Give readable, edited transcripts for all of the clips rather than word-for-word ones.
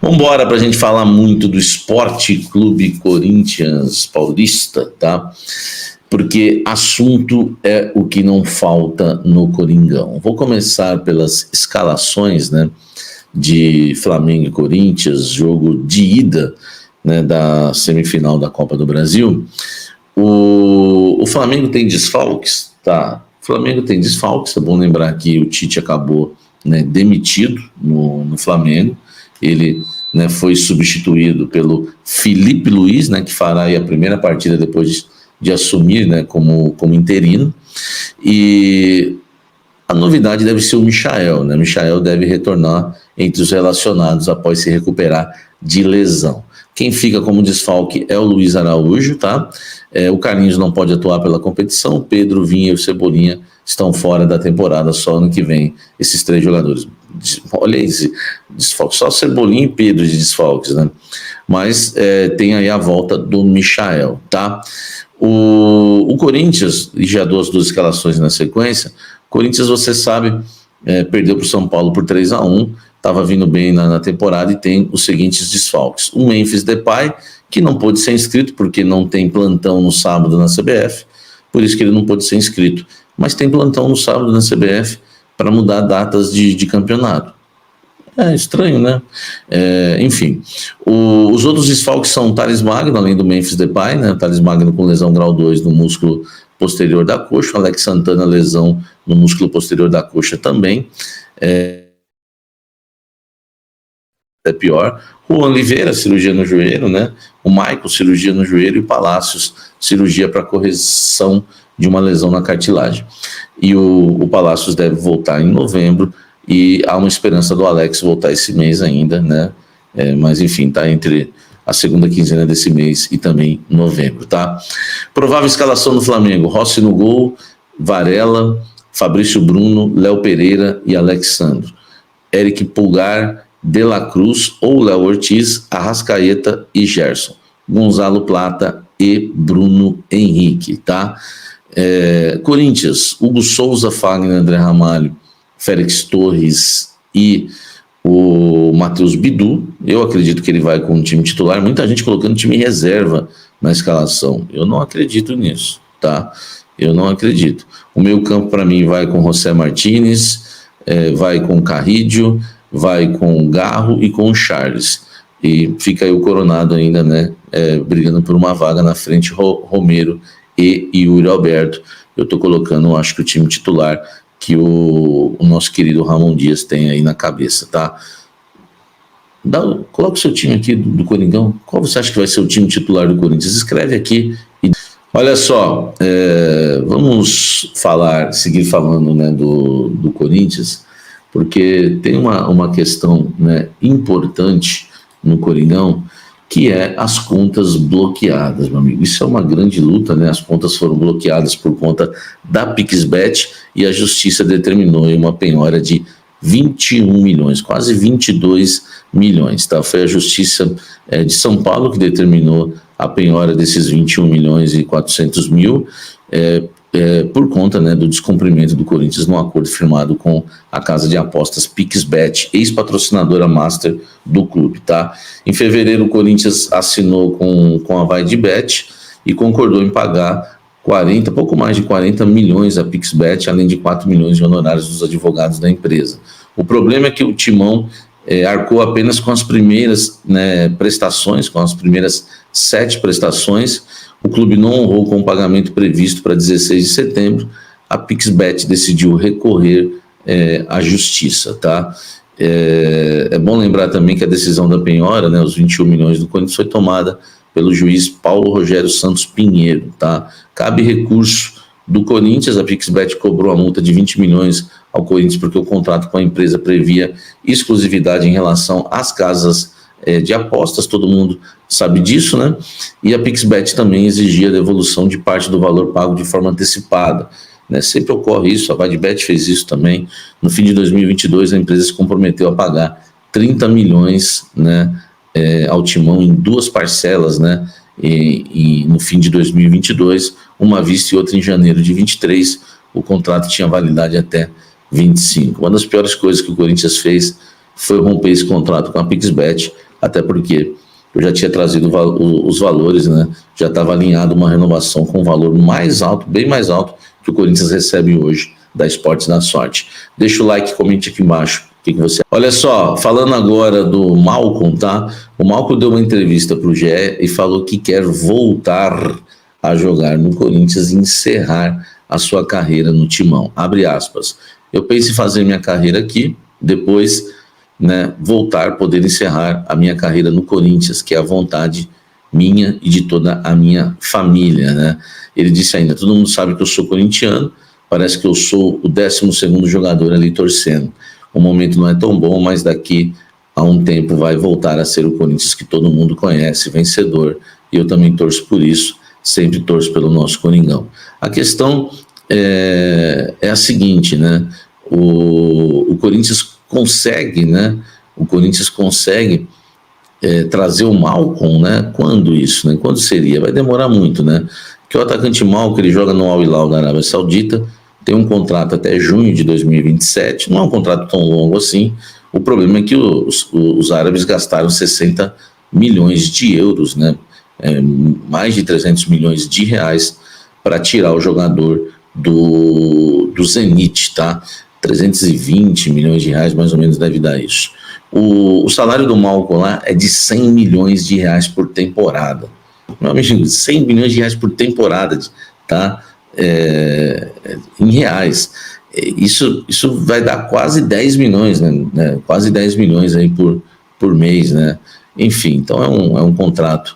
Vamos embora para a gente falar muito do Esporte Clube Corinthians Paulista, tá? Porque assunto é o que não falta no Coringão. Vou começar pelas escalações, né, de Flamengo e Corinthians, jogo de ida, né, da semifinal da Copa do Brasil. O Flamengo tem desfalques, tá? O Flamengo tem desfalques, é bom lembrar que o Tite acabou, né, demitido no Flamengo. Ele, né, foi substituído pelo Felipe Luiz, né, que fará aí a primeira partida depois de assumir, né, como interino. E a novidade deve ser o Michael, né? Michael deve retornar entre os relacionados após se recuperar de lesão. Quem fica como desfalque é o Luiz Araújo, tá? O Carlinhos não pode atuar pela competição, o Pedro, Vinha e o Cebolinha estão fora da temporada, só ano que vem, esses três jogadores. Olha esse desfalque, só Cebolinha e Pedro de desfalques, né? Mas tem aí a volta do Michael, tá? O Corinthians, e já dou as duas escalações na sequência. Corinthians, você sabe, perdeu para o São Paulo por 3-1, estava vindo bem na temporada e tem os seguintes desfalques. O Memphis Depay, que não pôde ser inscrito porque não tem plantão no sábado na CBF, por isso que ele não pôde ser inscrito, mas tem plantão no sábado na CBF para mudar datas de campeonato. É estranho, né? Enfim, os outros desfalques são o Thales Magno, além do Memphis Depay, né? O Thales Magno com lesão grau 2 no músculo posterior da coxa, o Alex Santana, lesão no músculo posterior da coxa também. É pior. O Oliveira, cirurgia no joelho, né? O Maicon, cirurgia no joelho, e o Palácios, cirurgia para correção de uma lesão na cartilagem. E o Palácios deve voltar em novembro, e há uma esperança do Alex voltar esse mês ainda, né? Mas enfim, tá entre a segunda quinzena desse mês e também novembro, tá? Provável escalação do Flamengo: Rossi no gol, Varela, Fabrício Bruno, Léo Pereira e Alexandro. Eric Pulgar, De La Cruz ou Léo Ortiz, Arrascaeta e Gerson. Gonzalo Plata e Bruno Henrique, tá? Corinthians: Hugo Souza, Fagner, André Ramalho, Félix Torres e o Matheus Bidu. Eu acredito que ele vai com o time titular, muita gente colocando time reserva na escalação. Eu não acredito nisso, tá? Eu não acredito. O meio campo para mim vai com José Martínez, vai com Carrídio, vai com o Garro e com o Charles. E fica aí o Coronado ainda, né, brigando por uma vaga na frente, Romero e Yuri Alberto. Eu tô colocando, acho que o time titular que o nosso querido Ramon Dias tem aí na cabeça, tá? Coloca o seu time aqui do Coringão. Qual você acha que vai ser o time titular do Corinthians? Escreve aqui. Olha só, vamos seguir falando, né, do Corinthians, porque tem uma questão, né, importante no Coringão, que é as contas bloqueadas, meu amigo. Isso é uma grande luta, né? As contas foram bloqueadas por conta da PixBet e a justiça determinou uma penhora de 21 milhões, quase 22 milhões, tá? Foi a justiça de São Paulo que determinou a penhora desses 21 milhões e 400 mil, por conta, né, do descumprimento do Corinthians no acordo firmado com a casa de apostas PixBet, ex-patrocinadora master do clube, tá? Em fevereiro, o Corinthians assinou com a VaiDeBet e concordou em pagar pouco mais de 40 milhões a PixBet, além de 4 milhões de honorários dos advogados da empresa. O problema é que o Timão arcou apenas com as primeiras, né, prestações, com as primeiras 7 prestações. O clube não honrou com o pagamento previsto para 16 de setembro. A PixBet decidiu recorrer à justiça, tá? É bom lembrar também que a decisão da penhora, né, os 21 milhões do Corinthians, foi tomada pelo juiz Paulo Rogério Santos Pinheiro, tá? Cabe recurso do Corinthians. A PixBet cobrou a multa de 20 milhões ao Corinthians porque o contrato com a empresa previa exclusividade em relação às casas de apostas, todo mundo sabe disso, né? E a PixBet também exigia a devolução de parte do valor pago de forma antecipada, né? Sempre ocorre isso, a VaiDeBet fez isso também. No fim de 2022, a empresa se comprometeu a pagar 30 milhões, né, ao Timão em 2 parcelas, né? E no fim de 2022, uma à vista e outra em janeiro de 23, o contrato tinha validade até 25. Uma das piores coisas que o Corinthians fez foi romper esse contrato com a PixBet, até porque eu já tinha trazido os valores, né? Já estava alinhado uma renovação com um valor mais alto, bem mais alto, que o Corinthians recebe hoje da Esportes da Sorte. Deixa o like, comente aqui embaixo o que você... Olha só, falando agora do Malcom, tá? O Malcom deu uma entrevista para o GE e falou que quer voltar a jogar no Corinthians e encerrar a sua carreira no Timão. Abre aspas. Eu penso em fazer minha carreira aqui, depois, né, voltar, poder encerrar a minha carreira no Corinthians, que é a vontade minha e de toda a minha família, né? Ele disse ainda, todo mundo sabe que eu sou corintiano, parece que eu sou o 12º jogador ali torcendo. O momento não é tão bom, mas daqui a um tempo vai voltar a ser o Corinthians que todo mundo conhece, vencedor, e eu também torço por isso, sempre torço pelo nosso Coringão. A questão é a seguinte, né? O Corinthians consegue, né? O Corinthians consegue trazer o Malcom, né? Quando isso, né? Quando seria? Vai demorar muito, né? Porque o atacante Malcom, ele joga no Al Hilal da Arábia Saudita, tem um contrato até junho de 2027, não é um contrato tão longo assim. O problema é que os árabes gastaram 60 milhões de euros, né? Mais de 300 milhões de reais para tirar o jogador do Zenit, tá? 320 milhões de reais, mais ou menos, deve dar isso. O salário do Malcom lá é de 100 milhões de reais por temporada. Meu amigo, 100 milhões de reais por temporada, tá? Em reais. Isso vai dar quase 10 milhões, né? Quase 10 milhões aí por mês, né? Enfim, então é um contrato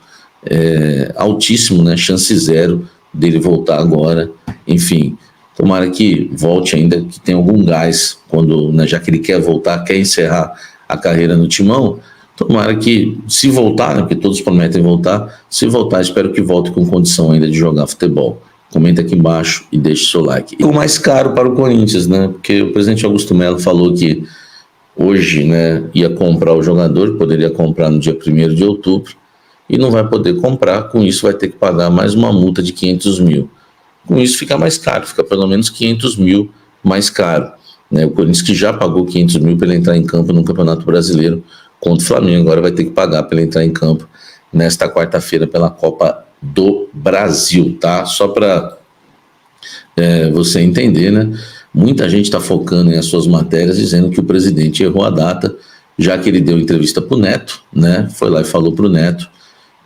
altíssimo, né? Chance zero dele voltar agora. Enfim, tomara que volte ainda, que tenha algum gás, quando, né, já que ele quer voltar, quer encerrar a carreira no Timão. Tomara que, se voltar, né, porque todos prometem voltar, se voltar, espero que volte com condição ainda de jogar futebol. Comenta aqui embaixo e deixe seu like. E o mais caro para o Corinthians, né? Porque o presidente Augusto Melo falou que hoje, né, ia comprar o jogador, poderia comprar no dia 1º de outubro, e não vai poder comprar, com isso vai ter que pagar mais uma multa de 500 mil. Com isso fica mais caro, fica pelo menos 500 mil mais caro, né? O Corinthians, que já pagou 500 mil para ele entrar em campo no Campeonato Brasileiro contra o Flamengo, agora vai ter que pagar para ele entrar em campo nesta quarta-feira pela Copa do Brasil, tá? Só para você entender, né? Muita gente está focando em as suas matérias dizendo que o presidente errou a data, já que ele deu entrevista para o Neto, né? Foi lá e falou para o Neto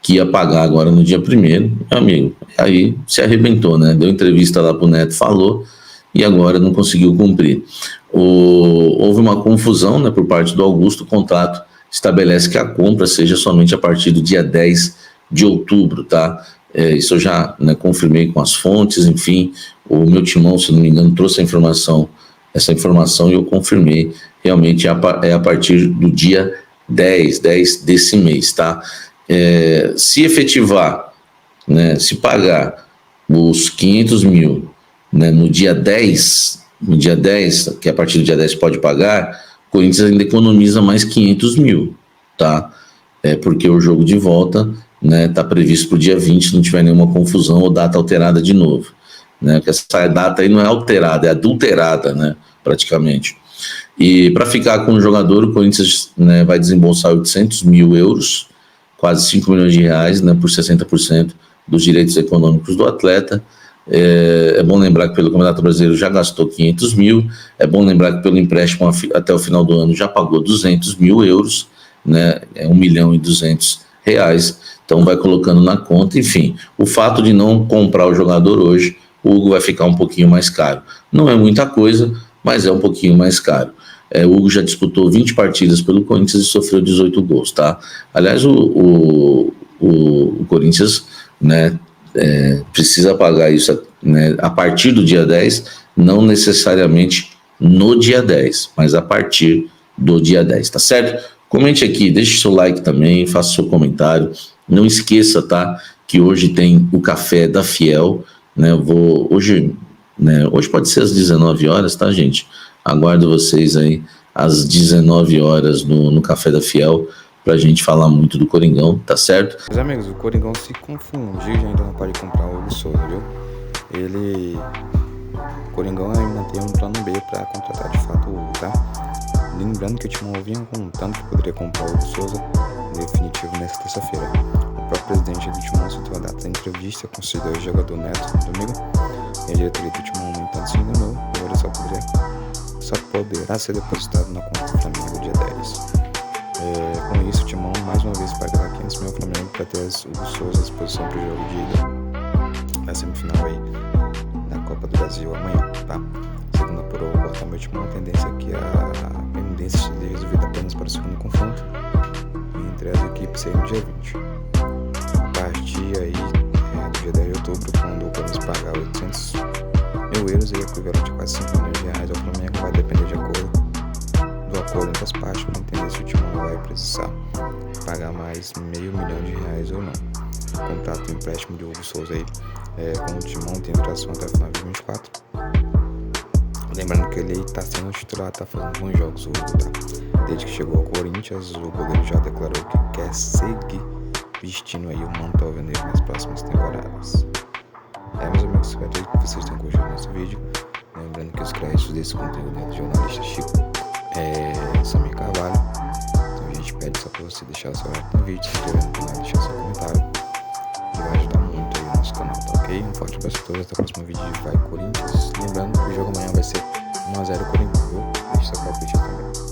que ia pagar agora no dia 1º, meu amigo, aí se arrebentou, né? Deu entrevista lá para o Neto, falou, e agora não conseguiu cumprir. Houve uma confusão, né, por parte do Augusto. O contrato estabelece que a compra seja somente a partir do dia 10 de outubro, tá? Isso eu já, né, confirmei com as fontes, enfim, o meu timão, se não me engano, trouxe essa informação e eu confirmei, realmente é a partir do dia 10 desse mês, tá? Se efetivar, né, se pagar os 500 mil, né, no dia 10, que a partir do dia 10 pode pagar, o Corinthians ainda economiza mais 500 mil, tá? Porque o jogo de volta, né, tá previsto para o dia 20, se não tiver nenhuma confusão ou data alterada de novo, né? Porque essa data aí não é alterada, é adulterada, né, praticamente. E para ficar com o jogador, o Corinthians, né, vai desembolsar 800 mil euros, quase 5 milhões de reais, né, por 60% dos direitos econômicos do atleta. É bom lembrar que pelo Campeonato Brasileiro já gastou 500 mil, é bom lembrar que pelo empréstimo até o final do ano já pagou 200 mil euros, né, 1 milhão e 200 reais, então vai colocando na conta. Enfim, o fato de não comprar o jogador hoje, o Hugo vai ficar um pouquinho mais caro. Não é muita coisa, mas é um pouquinho mais caro. O Hugo já disputou 20 partidas pelo Corinthians e sofreu 18 gols, tá? Aliás, o Corinthians, né, precisa pagar isso, né, a partir do dia 10, não necessariamente no dia 10, mas a partir do dia 10, tá certo? Comente aqui, deixe seu like também, faça seu comentário. Não esqueça, tá, que hoje tem o Café da Fiel, né? Hoje pode ser às 19 horas, tá, gente? Aguardo vocês aí às 19 horas no Café da Fiel pra gente falar muito do Coringão, tá certo? Meus amigos, o Coringão se confundiu e ainda não pode comprar o Hugo Souza, viu? O Coringão ainda tem um plano B pra contratar de fato o Hugo, tá? Lembrando que o Timão vinha contando que poderia comprar o Hugo Souza definitivo nesta terça-feira. O próprio presidente do Timão citou a data da entrevista com o ex-jogador Neto domingo, e a diretoria do Timão, no entanto, se enganou. O valor só poderá ser depositado na conta do Flamengo dia 10. Com isso, o Timão mais uma vez pagará 500 mil ao Flamengo para ter o Souza à disposição para o jogo de ida da semifinal aí da Copa do Brasil amanhã, tá? Segundo apurou o portal Meu Timão, a tendência é que a pendência seja resolvida apenas para o segundo confronto entre as equipes seria no dia 20. A partir aí do dia 10 de outubro, quando o Corinthians pagar 800 mil euros, aí equivalente a quase 5 milhões de reais ao Flamengo, vai depender do acordo entre as partes, para entender se o Timão vai precisar pagar mais meio milhão de reais ou não. O contrato de empréstimo de Hugo Souza aí com o Timão tem duração até o final de 2024. Lembrando que ele está sendo titular, está fazendo bons jogos, o Hugo, tá? Desde que chegou ao Corinthians, o goleiro já declarou que quer seguir vestindo aí o manto alvinegro nas próximas temporadas. Meus amigos, espero que vocês tenham curtido o nosso vídeo. Lembrando que os créditos desse conteúdo é do jornalista Chico Samir Carvalho. Então a gente pede só para você deixar o seu like no vídeo, se inscrever no canal, deixar seu comentário, que vai ajudar muito aí o nosso canal, tá ok? Um forte abraço a todos, até o próximo vídeo de Vai Corinthians. Lembrando que o jogo amanhã vai ser 1 a 0 Corinthians, viu? Deixa seu palpite também.